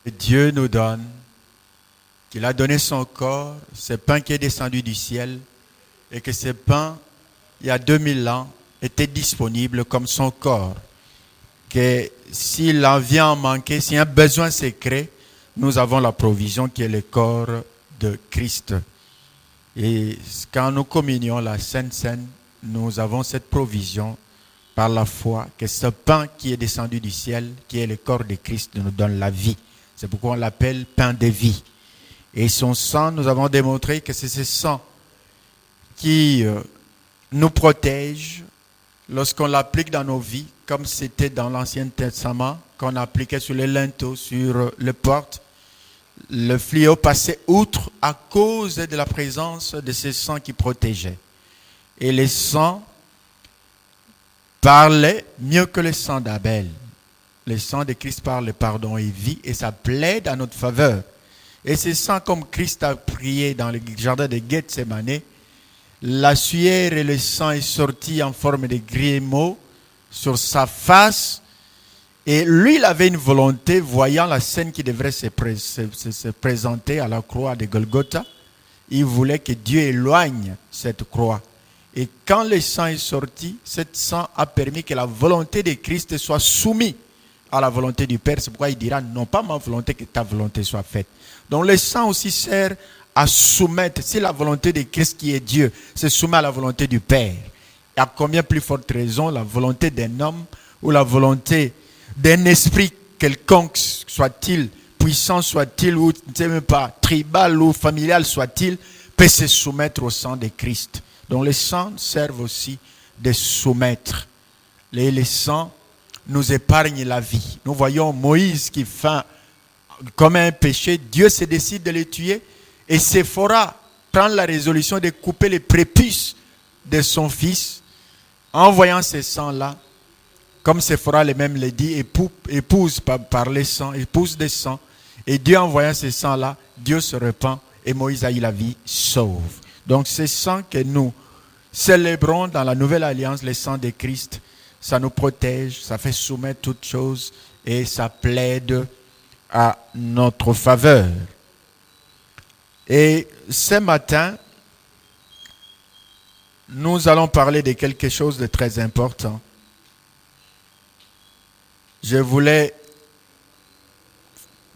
Dieu nous donne, qu'il a donné son corps, ce pain qui est descendu du ciel, et que ce pain, il y a 2000 ans, était disponible comme son corps. Que s'il en vient en manquer, s'il y a un besoin secret, nous avons la provision qui est le corps de Christ. Et quand nous communions la Sainte Seine, nous avons cette provision par la foi que ce pain qui est descendu du ciel, qui est le corps de Christ, nous donne la vie. C'est pourquoi on l'appelle pain de vie. Et son sang, nous avons démontré que c'est ce sang qui nous protège lorsqu'on l'applique dans nos vies, comme c'était dans l'Ancien Testament, qu'on appliquait sur les linteaux, sur les portes. Le fléau passait outre à cause de la présence de ce sang qui protégeait. Et le sang parlait mieux que le sang d'Abel. Le sang de Christ parle pardon et vie, et ça plaide à notre faveur. Et ce sang, comme Christ a prié dans le jardin de Gethsemane, la sueur et le sang est sorti en forme de grumeaux sur sa face. Et lui, il avait une volonté, voyant la scène qui devrait se présenter à la croix de Golgotha. Il voulait que Dieu éloigne cette croix. Et quand le sang est sorti, ce sang a permis que la volonté de Christ soit soumise à la volonté du Père. C'est pourquoi il dira, non pas ma volonté, que ta volonté soit faite. Donc le sang aussi sert à soumettre, si la volonté de Christ qui est Dieu se soumet à la volonté du Père, et à combien plus forte raison la volonté d'un homme ou la volonté d'un esprit quelconque, soit-il puissant, soit-il ou ne sais même pas tribal ou familial, soit-il, peut se soumettre au sang de Christ. Donc les sangs servent aussi de soumettre. Les sangs nous épargnent la vie. Nous voyons Moïse qui fait comme un péché, Dieu se décide de le tuer, et Séphora prend la résolution de couper les prépuces de son fils. En voyant ce sang-là, comme Séphora lui-même le dit, épouse par les sangs, épouse des sangs. Et Dieu, en voyant ce sang-là, Dieu se repent et Moïse a eu la vie sauve. Donc ce sang que nous célébrons dans la nouvelle alliance, le sang de Christ, ça nous protège, ça fait soumettre toutes choses et ça plaide à notre faveur. Et ce matin, nous allons parler de quelque chose de très important. Je voulais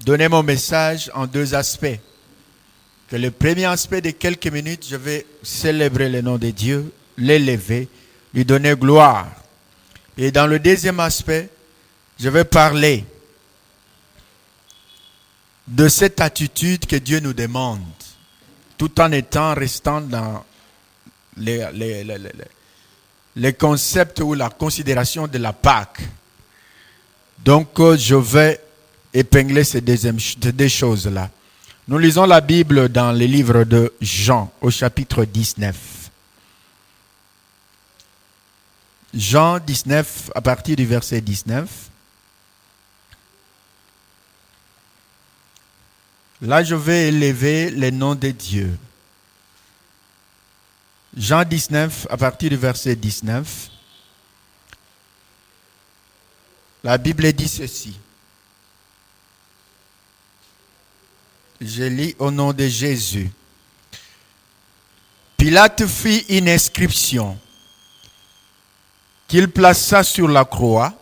donner mon message en deux aspects. Que le premier aspect de quelques minutes, je vais célébrer le nom de Dieu, l'élever, lui donner gloire. Et dans le deuxième aspect, je vais parler de cette attitude que Dieu nous demande, tout en restant dans les concepts ou la considération de la Pâque. Donc, je vais épingler ces deux choses-là. Nous lisons la Bible dans le livre de Jean, au chapitre 19. Jean 19, à partir du verset 19. Là, je vais élever le nom de Dieu. Jean 19, à partir du verset 19. La Bible dit ceci. Je lis au nom de Jésus. Pilate fit une inscription qu'il plaça sur la croix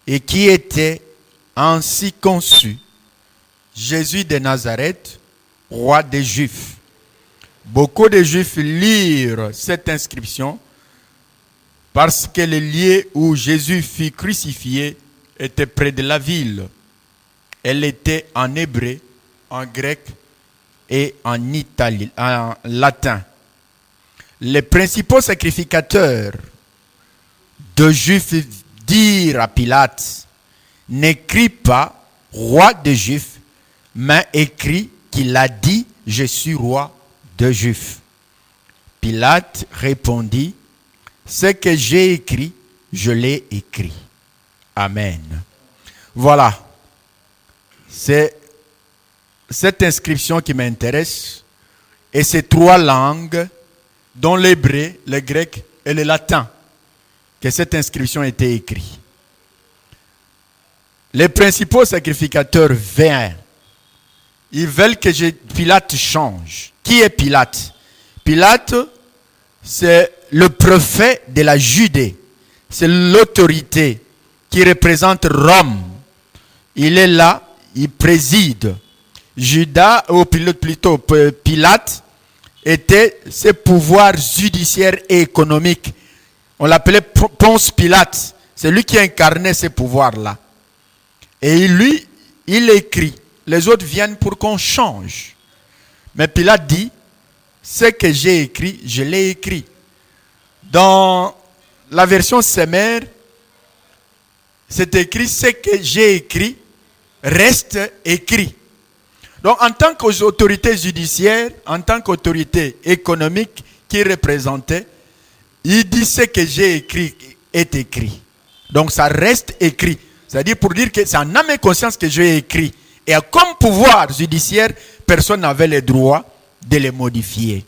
et qui était ainsi conçue. Jésus de Nazareth, roi des Juifs. Beaucoup de Juifs lirent cette inscription parce que le lieu où Jésus fut crucifié était près de la ville. Elle était en hébreu, en grec et en latin. Les principaux sacrificateurs de Juifs dirent à Pilate, n'écris pas roi des Juifs, mais écrit qu'il a dit, je suis roi des Juifs. Pilate répondit, ce que j'ai écrit, je l'ai écrit. Amen. Voilà. C'est cette inscription qui m'intéresse et ces trois langues, dont l'hébreu, le grec et le latin, que cette inscription a été écrite. les principaux sacrificateurs vinrent. Ils veulent que Pilate change. Qui est Pilate? Pilate, c'est le préfet de la Judée. C'est l'autorité qui représente Rome. Il est là, il préside. Pilate était ses pouvoirs judiciaires et économiques. On l'appelait Ponce Pilate. C'est lui qui incarnait ces pouvoirs-là. Et lui, il écrit. Les autres viennent pour qu'on change. Mais Pilate dit, ce que j'ai écrit, je l'ai écrit. Dans la version Semeur, c'est écrit, ce que j'ai écrit reste écrit. Donc en tant qu'autorité judiciaire, en tant qu'autorité économique qui représentait, il dit ce que j'ai écrit est écrit. Donc ça reste écrit. C'est-à-dire pour dire que c'est en âme et conscience que j'ai écrit. Et comme pouvoir judiciaire, personne n'avait le droit de les modifier.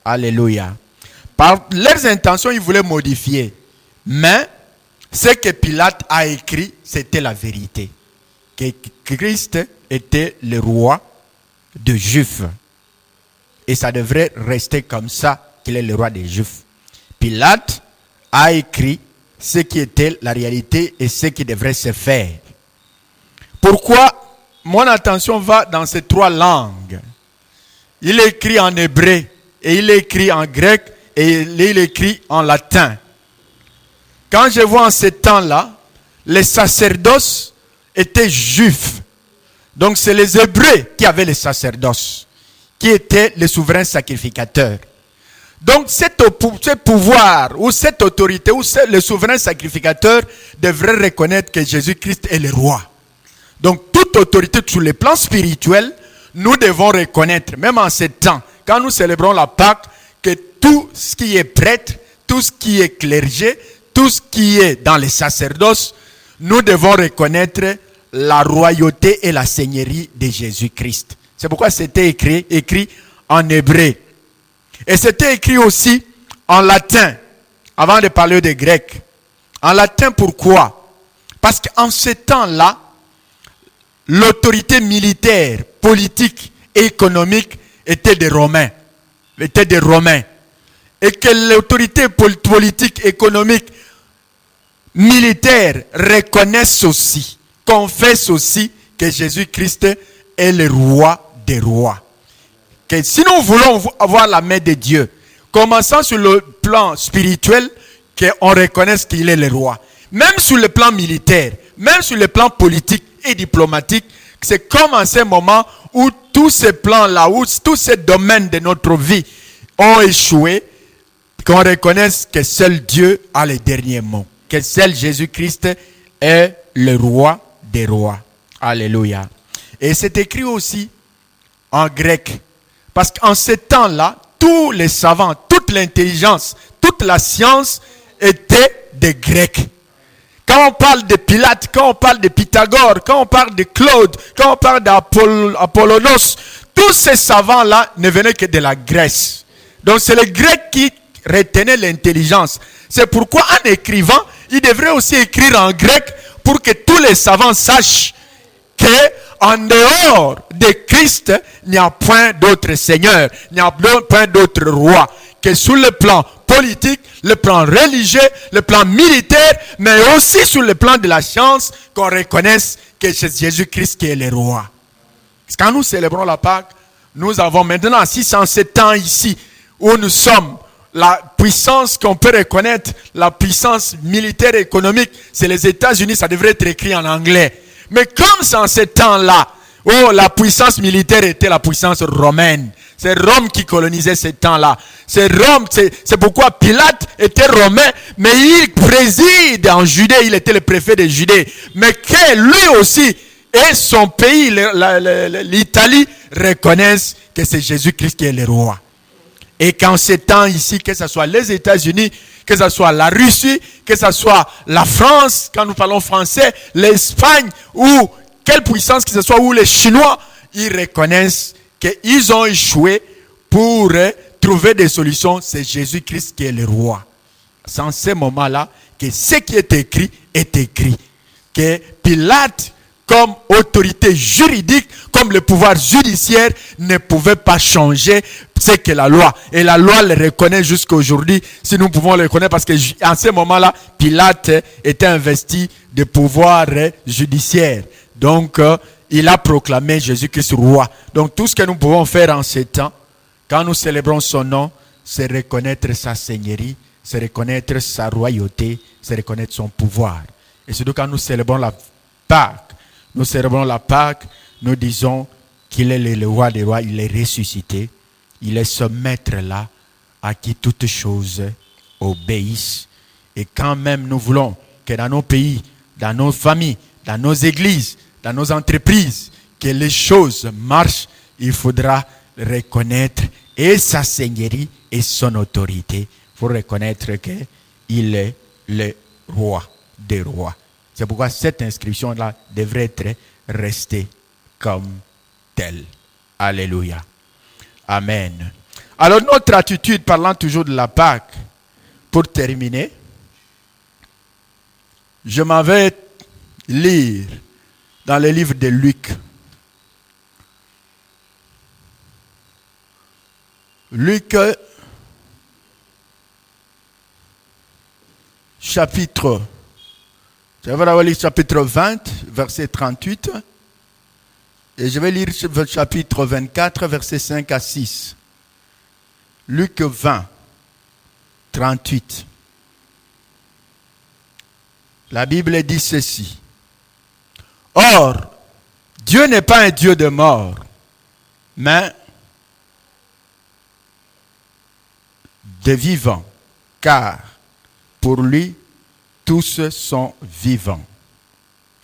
Alléluia. Par leurs intentions, ils voulaient modifier. Mais ce que Pilate a écrit, c'était la vérité. Que Christ était le roi des Juifs. Et ça devrait rester comme ça, qu'il est le roi des Juifs. Pilate a écrit ce qui était la réalité et ce qui devrait se faire. Pourquoi mon attention va dans ces trois langues? Il écrit en hébreu, et il écrit en grec, et il écrit en latin. Quand je vois en ces temps-là, les sacerdoces étaient juifs. Donc c'est les Hébreux qui avaient les sacerdoces, qui étaient les souverains sacrificateurs. Donc ce pouvoir, ou cette autorité, ou le souverain sacrificateur devrait reconnaître que Jésus-Christ est le roi. Donc toute autorité sur le plan spirituel, nous devons reconnaître, même en ces temps, quand nous célébrons la Pâque, que tout ce qui est prêtre, tout ce qui est clergé, tout ce qui est dans les sacerdoces, nous devons reconnaître la royauté et la seigneurie de Jésus-Christ. C'est pourquoi c'était écrit en hébreu. Et c'était écrit aussi en latin, avant de parler de grec. En latin, pourquoi? Parce qu'en ce temps-là, l'autorité militaire, politique et économique était des Romains. Et que l'autorité politique, économique, militaire reconnaissent aussi, confessent aussi que Jésus-Christ est le roi des rois. Que si nous voulons avoir la main de Dieu, commençons sur le plan spirituel, qu'on reconnaisse qu'il est le roi. Même sur le plan militaire, même sur le plan politique et diplomatique, c'est comme en ce moment où tous ces plans-là, où tous ces domaines de notre vie ont échoué, qu'on reconnaisse que seul Dieu a les derniers mots. Que seul Jésus-Christ est le roi des rois. Alléluia. Et c'est écrit aussi en grec. Parce qu'en ce temps-là, tous les savants, toute l'intelligence, toute la science étaient des Grecs. Quand on parle de Pilate, quand on parle de Pythagore, quand on parle de Claude, quand on parle d'Apollonos, tous ces savants-là ne venaient que de la Grèce. Donc c'est les Grecs qui retenaient l'intelligence. C'est pourquoi en écrivant, il devrait aussi écrire en grec pour que tous les savants sachent que en dehors de Christ, il n'y a point d'autre Seigneur, il n'y a point d'autre roi. Que sur le plan politique, le plan religieux, le plan militaire, mais aussi sur le plan de la science, qu'on reconnaisse que c'est Jésus-Christ qui est le roi. Quand nous célébrons la Pâque, nous avons maintenant 607 ans ici, où nous sommes. La puissance qu'on peut reconnaître, la puissance militaire et économique, c'est les États-Unis, ça devrait être écrit en anglais. Mais comme c'est en ce temps-là, où la puissance militaire était la puissance romaine. C'est Rome qui colonisait ce temps-là. C'est Rome, c'est pourquoi Pilate était romain, mais il préside en Judée, il était le préfet de Judée. Mais que lui aussi et son pays, l'Italie, reconnaissent que c'est Jésus-Christ qui est le roi. Et qu'en ces temps ici, que ce soit les États-Unis, que ce soit la Russie, que ce soit la France, quand nous parlons français, l'Espagne, ou quelle puissance que ce soit, ou les Chinois, ils reconnaissent qu'ils ont échoué pour trouver des solutions. C'est Jésus-Christ qui est le roi. C'est en ce moment-là que ce qui est écrit est écrit. Que Pilate comme autorité juridique, comme le pouvoir judiciaire, ne pouvait pas changer ce que la loi. Et la loi le reconnaît jusqu'à aujourd'hui, si nous pouvons le reconnaître, parce qu'en ce moment-là, Pilate était investi de pouvoir judiciaire. Donc, il a proclamé Jésus-Christ roi. Donc, tout ce que nous pouvons faire en ces temps, quand nous célébrons son nom, c'est reconnaître sa seigneurie, c'est reconnaître sa royauté, c'est reconnaître son pouvoir. Et surtout quand nous célébrons la Pâque, nous disons qu'il est le roi des rois, il est ressuscité, il est ce maître-là à qui toutes choses obéissent. Et quand même nous voulons que dans nos pays, dans nos familles, dans nos églises, dans nos entreprises, que les choses marchent, il faudra reconnaître et sa seigneurie et son autorité pour reconnaître qu'il est le roi des rois. C'est pourquoi cette inscription-là devrait être restée comme telle. Alléluia. Amen. Alors notre attitude, parlant toujours de la Pâque, pour terminer, je m'en vais lire dans le livre de Luc. Luc, chapitre 20, verset 38. Et je vais lire le chapitre 24, versets 5 à 6. Luc 20, 38. La Bible dit ceci. Or, Dieu n'est pas un Dieu de mort, mais de vivants, car pour lui, tous sont vivants.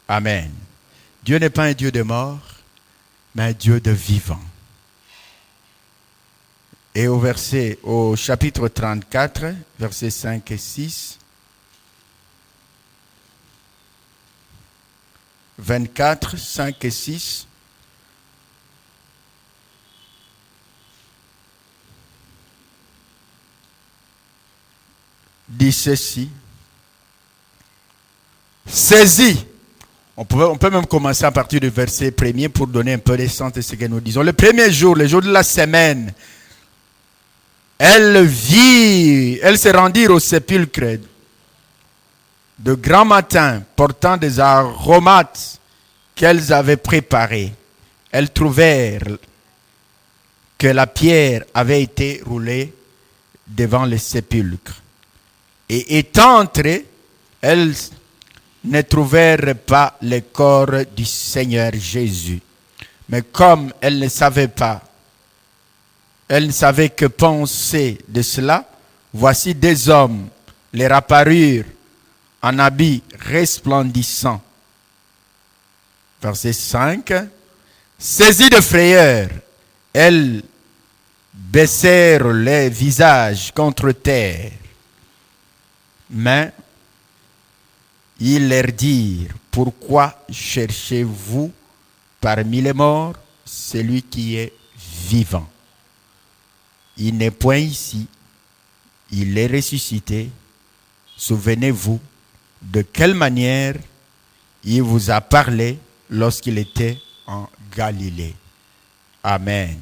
Amen. Dieu n'est pas un Dieu de mort, mais un Dieu de vivants. Et au chapitre 34, versets 5 et 6, 24, 5 et 6, dit ceci. Saisis. On peut même commencer à partir du verset 1er pour donner un peu de sens de ce que nous disons. Le premier jour, le jour de la semaine, elles se rendirent au sépulcre de grand matin, portant des aromates qu'elles avaient préparés. Elles trouvèrent que la pierre avait été roulée devant le sépulcre. Et étant entrées, elles ne trouvèrent pas le corps du Seigneur Jésus. Mais comme elles ne savaient que penser de cela, voici des hommes leur apparurent en habits resplendissants. Verset 5. Saisies de frayeur, elles baissèrent les visages contre terre. Mais ils leur dirent, pourquoi cherchez-vous parmi les morts celui qui est vivant? Il n'est point ici, il est ressuscité. Souvenez-vous de quelle manière il vous a parlé lorsqu'il était en Galilée. Amen.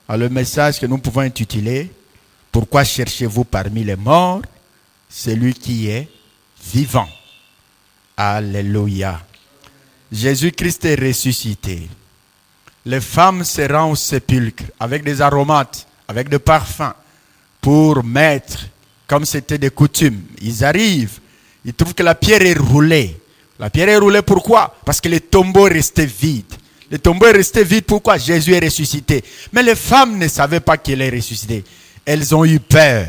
Alors le message que nous pouvons intituler, pourquoi cherchez-vous parmi les morts celui qui est vivant? Alléluia. Jésus-Christ est ressuscité. Les femmes se rendent au sépulcre avec des aromates, avec des parfums, pour mettre, comme c'était de coutume. Ils arrivent, ils trouvent que la pierre est roulée. La pierre est roulée pourquoi? Parce que le tombeau restait vide. Le tombeau est resté vide pourquoi? Jésus est ressuscité. Mais les femmes ne savaient pas qu'il est ressuscité. Elles ont eu peur.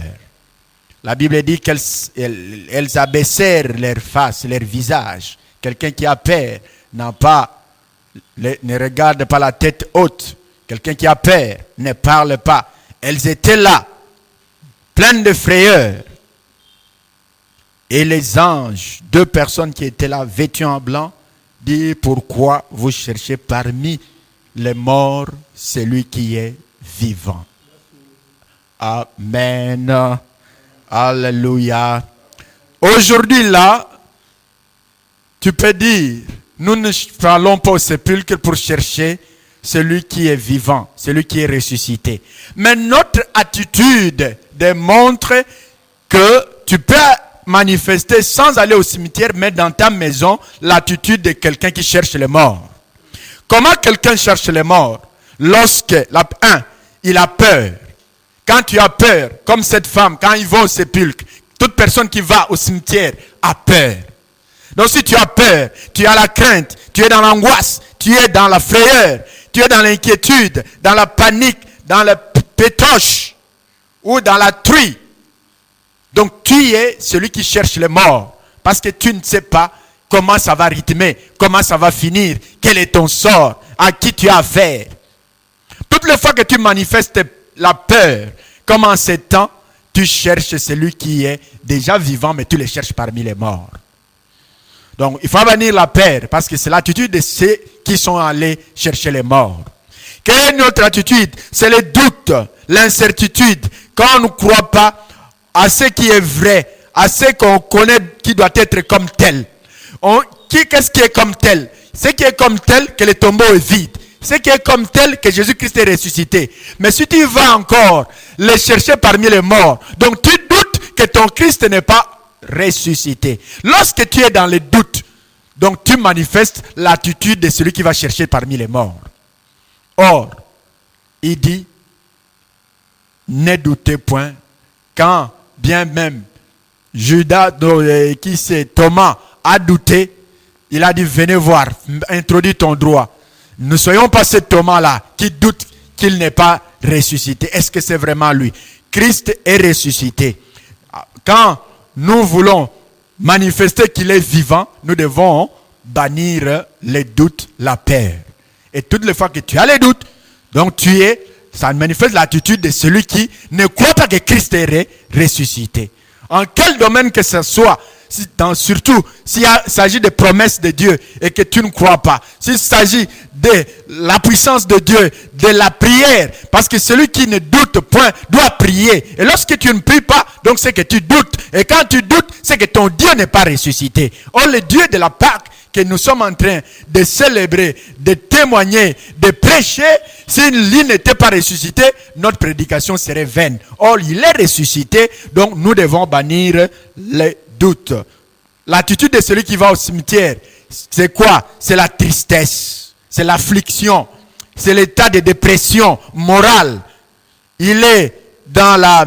La Bible dit qu'elles abaissèrent leur face, leur visage. Quelqu'un qui a peur ne regarde pas la tête haute. Quelqu'un qui a peur ne parle pas. Elles étaient là, pleines de frayeur. Et les anges, 2 personnes qui étaient là, vêtues en blanc, disent, pourquoi vous cherchez parmi les morts celui qui est vivant? Amen. Alléluia. Aujourd'hui là, tu peux dire, nous ne parlons pas au sépulcre pour chercher celui qui est vivant, celui qui est ressuscité. Mais notre attitude démontre que tu peux manifester sans aller au cimetière, mais dans ta maison, l'attitude de quelqu'un qui cherche les morts. Comment quelqu'un cherche les morts? Lorsque, il a peur. Quand tu as peur, comme cette femme, quand ils vont au sépulcre, toute personne qui va au cimetière a peur. Donc si tu as peur, tu as la crainte, tu es dans l'angoisse, tu es dans la frayeur, tu es dans l'inquiétude, dans la panique, dans le pétoche ou dans la truie. Donc tu es celui qui cherche les morts parce que tu ne sais pas comment ça va rythmer, comment ça va finir, quel est ton sort, à qui tu as affaire. Toutes les fois que tu manifestes la peur, comme en ces temps, tu cherches celui qui est déjà vivant, mais tu le cherches parmi les morts. Donc, il faut bannir la peur, parce que c'est l'attitude de ceux qui sont allés chercher les morts. Quelle est notre attitude? C'est le doute, l'incertitude, quand on ne croit pas à ce qui est vrai, à ce qu'on connaît qui doit être comme tel. Qu'est-ce qui est comme tel? Ce qui est comme tel, que le tombeau est vide. Ce qui est comme tel, que Jésus-Christ est ressuscité. Mais si tu vas encore les chercher parmi les morts, donc tu doutes que ton Christ n'est pas ressuscité. Lorsque tu es dans le doute, donc tu manifestes l'attitude de celui qui va chercher parmi les morts. Or, il dit, ne doutez point, quand bien même Judas, qui c'est Thomas, a douté, il a dit, venez voir, introduis ton droit. Ne soyons pas ce Thomas-là qui doute qu'il n'est pas ressuscité. Est-ce que c'est vraiment lui? Christ est ressuscité. Quand nous voulons manifester qu'il est vivant, nous devons bannir les doutes, la peur. Et toutes les fois que tu as les doutes, donc ça manifeste l'attitude de celui qui ne croit pas que Christ est ressuscité. En quel domaine que ce soit, surtout s'il s'agit de promesses de Dieu et que tu ne crois pas, s'il s'agit de la puissance de Dieu, de la prière, parce que celui qui ne doute point doit prier. Et lorsque tu ne pries pas, donc c'est que tu doutes. Et quand tu doutes, c'est que ton Dieu n'est pas ressuscité. Or, le Dieu de la Pâque que nous sommes en train de célébrer, de témoigner, de prêcher, s'il n'était pas ressuscité, notre prédication serait vaine. Or, il est ressuscité, donc nous devons bannir les doutes. L'attitude de celui qui va au cimetière, c'est quoi? C'est la tristesse, c'est l'affliction, c'est l'état de dépression morale. Il est dans la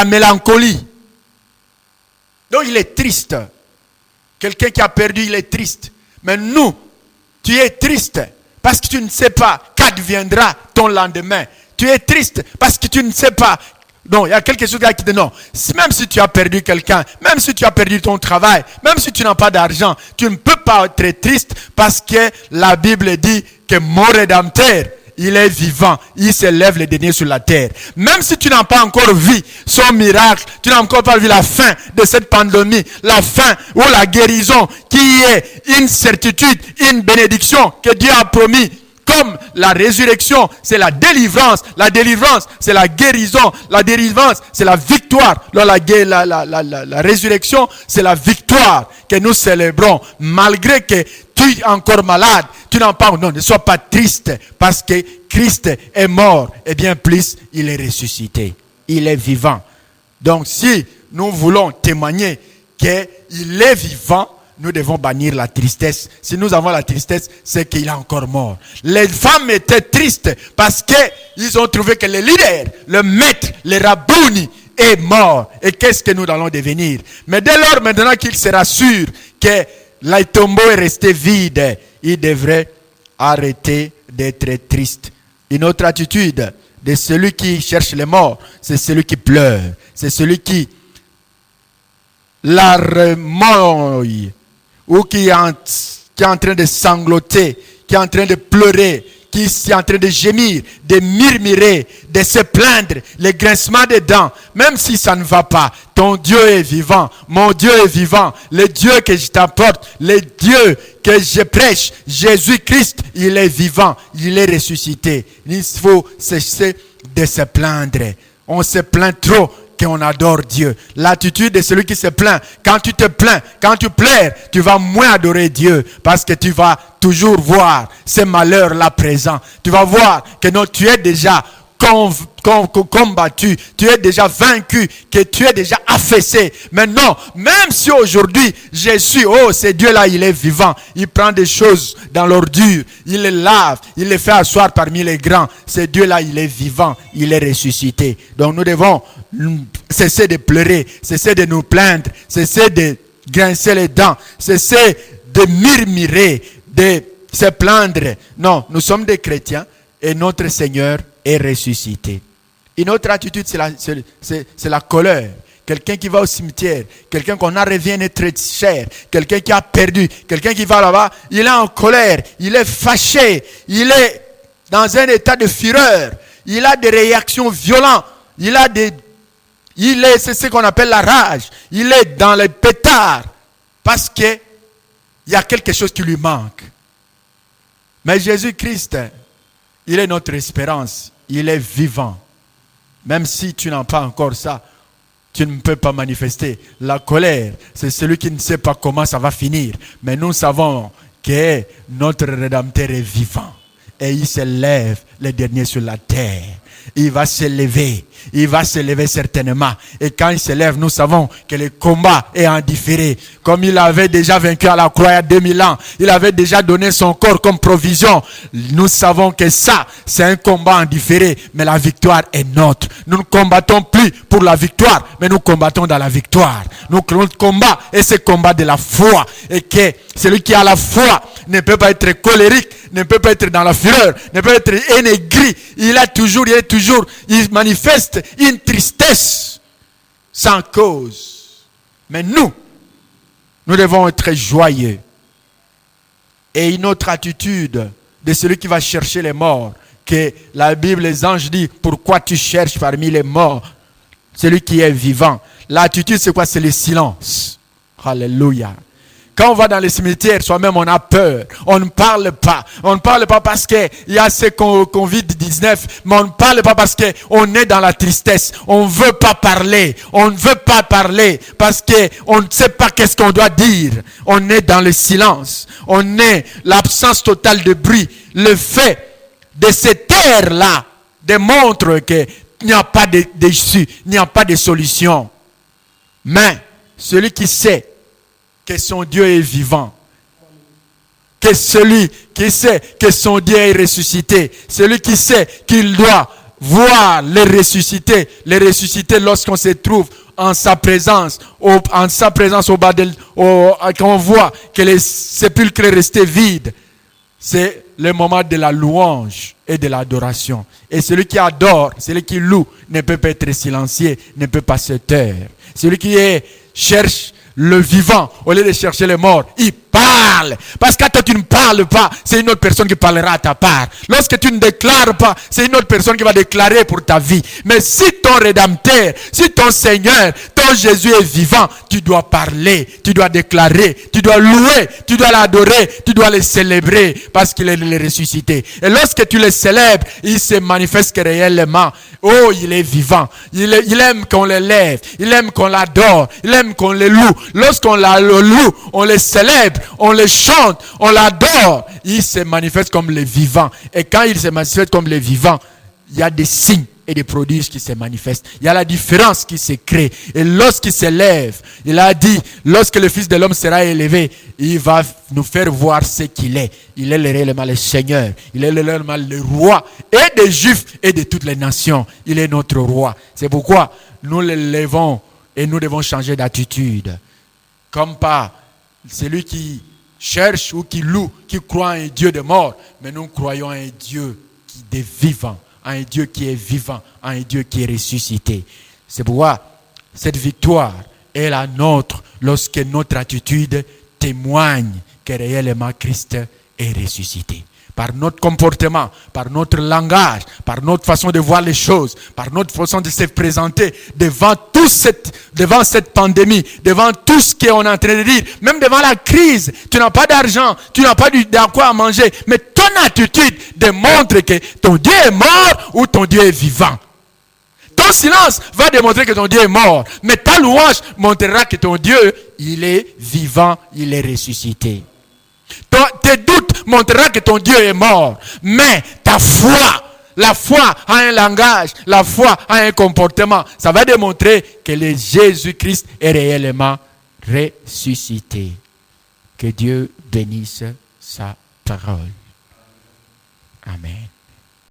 mélancolie. Donc il est triste. Quelqu'un qui a perdu, il est triste. Mais nous, tu es triste parce que tu ne sais pas qu'adviendra ton lendemain. Tu es triste parce que tu ne sais pas. Non, il y a quelque chose qui dit non. Même si tu as perdu quelqu'un, même si tu as perdu ton travail, même si tu n'as pas d'argent, tu ne peux pas être triste parce que la Bible dit que mon Rédempteur, il est vivant, il se lève le dernier sur la terre. Même si tu n'as pas encore vu son miracle, tu n'as encore pas vu la fin de cette pandémie, la fin ou la guérison qui est une certitude, une bénédiction que Dieu a promis. Comme la résurrection, c'est la délivrance c'est la guérison, la délivrance, c'est la victoire. La résurrection, c'est la victoire que nous célébrons. Malgré que tu es encore malade, tu n'en parles, non, ne sois pas triste parce que Christ est mort et bien plus, il est ressuscité. Il est vivant. Donc si nous voulons témoigner qu'il est vivant, nous devons bannir la tristesse. Si nous avons la tristesse, c'est qu'il est encore mort. Les femmes étaient tristes parce qu'ils ont trouvé que le leader, le maître, le rabouni est mort. Et qu'est-ce que nous allons devenir? Mais dès lors, maintenant qu'il sera sûr que le tombeau est resté vide, il devrait arrêter d'être triste. Une autre attitude de celui qui cherche les morts, c'est celui qui pleure. C'est celui qui la remoille, ou qui est en train de sangloter, qui est en train de pleurer, qui est en train de gémir, de murmurer, de se plaindre, le grincement des dents, même si ça ne va pas. Ton Dieu est vivant, mon Dieu est vivant, le Dieu que je t'apporte, le Dieu que je prêche, Jésus-Christ, il est vivant, il est ressuscité. Il faut cesser de se plaindre. On se plaint trop qu'on adore Dieu. L'attitude de celui qui se plaint. Quand tu te plains, quand tu pleures, tu vas moins adorer Dieu parce que tu vas toujours voir ces malheurs-là présents. Tu vas voir que non, tu es déjà combattu, tu es déjà vaincu, que tu es déjà affaissé. Mais non, même si aujourd'hui Jésus, c'est Dieu-là, il est vivant, il prend des choses dans l'ordure, il les lave, il les fait asseoir parmi les grands. C'est Dieu-là, il est vivant, il est ressuscité. Donc nous devons cesser de pleurer, cesser de nous plaindre, cesser de grincer les dents, cesser de murmurer, de se plaindre. Non, nous sommes des chrétiens et notre Seigneur est ressuscité. Une autre attitude, c'est la colère. Quelqu'un qui va au cimetière, quelqu'un qu'on a revient très cher, quelqu'un qui a perdu, quelqu'un qui va là-bas, il est en colère, il est fâché, il est dans un état de fureur, il a des réactions violentes, c'est ce qu'on appelle la rage, il est dans les pétards, parce que il y a quelque chose qui lui manque. Mais Jésus-Christ, il est notre espérance. Il est vivant. Même si tu n'as pas encore ça, tu ne peux pas manifester. La colère, c'est celui qui ne sait pas comment ça va finir. Mais nous savons que notre Rédempteur est vivant. Et il se lève le dernier sur la terre. Il va se lever. Il va se lever certainement. Et quand il se lève, nous savons que le combat est en différé. Comme il avait déjà vaincu à la croix il y a 2000 ans. Il avait déjà donné son corps comme provision. Nous savons que ça, c'est un combat en différé. Mais la victoire est nôtre. Nous ne combattons plus pour la victoire, mais nous combattons dans la victoire. Notre combat est ce combat de la foi. Et que celui qui a la foi ne peut pas être colérique, ne peut pas être dans la fureur, ne peut pas être aigri. Il manifeste une tristesse sans cause. Mais nous devons être joyeux. Et une autre attitude de celui qui va chercher les morts, que la Bible, les anges disent, pourquoi tu cherches parmi les morts celui qui est vivant? L'attitude, c'est quoi? C'est le silence. Alléluia. Quand on va dans les cimetières, soi-même, on a peur. On ne parle pas. On ne parle pas parce qu'il y a ce Covid-19, mais on ne parle pas parce qu'on est dans la tristesse. On ne veut pas parler. On ne veut pas parler parce qu'on ne sait pas qu'est-ce qu'on doit dire. On est dans le silence. On est l'absence totale de bruit. Le fait de se taire là démontre qu'il n'y a pas d'issue, il n'y a pas de solution. Mais celui qui sait que son Dieu est vivant, que celui qui sait que son Dieu est ressuscité, celui qui sait qu'il doit voir les ressuscités lorsqu'on se trouve en sa présence au bas quand on voit que les sépulcres restaient vides, c'est le moment de la louange et de l'adoration. Et celui qui adore, celui qui loue, ne peut pas être silencieux, ne peut pas se taire. Celui qui cherche le vivant, au lieu de chercher les morts, il parle. Parce que quand tu ne parles pas, c'est une autre personne qui parlera à ta part. Lorsque tu ne déclares pas, c'est une autre personne qui va déclarer pour ta vie. Mais si ton Rédempteur, si ton Seigneur, ton Jésus est vivant, tu dois parler, tu dois déclarer, tu dois louer, tu dois l'adorer, tu dois le célébrer parce qu'il est ressuscité. Et lorsque tu le célèbres, il se manifeste réellement. Oh, il est vivant. Il aime qu'on le lève. Il aime qu'on l'adore. Il aime qu'on le loue. Lorsqu'on le loue, on le célèbre, on le chante, on l'adore. Il se manifeste comme le vivant. Et quand il se manifeste comme le vivant, il y a des signes et des prodiges qui se manifestent. Il y a la différence qui se crée. Et lorsqu'il s'élève, il a dit, lorsque le Fils de l'homme sera élevé, il va nous faire voir ce qu'il est. Il est réellement le Seigneur. Il est réellement le roi et des Juifs et de toutes les nations. Il est notre roi. C'est pourquoi nous l'élevons et nous devons changer d'attitude. Comme pas celui qui cherche ou qui loue, qui croit en un Dieu de mort, mais nous croyons en un Dieu qui est vivant, en un Dieu qui est vivant, en un Dieu qui est ressuscité. C'est pourquoi cette victoire est la nôtre lorsque notre attitude témoigne que réellement Christ est ressuscité. Par notre comportement, par notre langage, par notre façon de voir les choses, par notre façon de se présenter devant cette pandémie, devant tout ce qu'on est en train de dire, même devant la crise. Tu n'as pas d'argent, tu n'as pas de quoi manger, mais ton attitude démontre que ton Dieu est mort ou ton Dieu est vivant. Ton Ton silence va démontrer que ton Dieu est mort. Mais ta louange montrera que ton Dieu, il est vivant, il est ressuscité. Tes doutes montreront que ton Dieu est mort. Mais ta foi, la foi a un langage, la foi a un comportement. Ça va démontrer que le Jésus-Christ est réellement ressuscité. Que Dieu bénisse sa parole. Amen.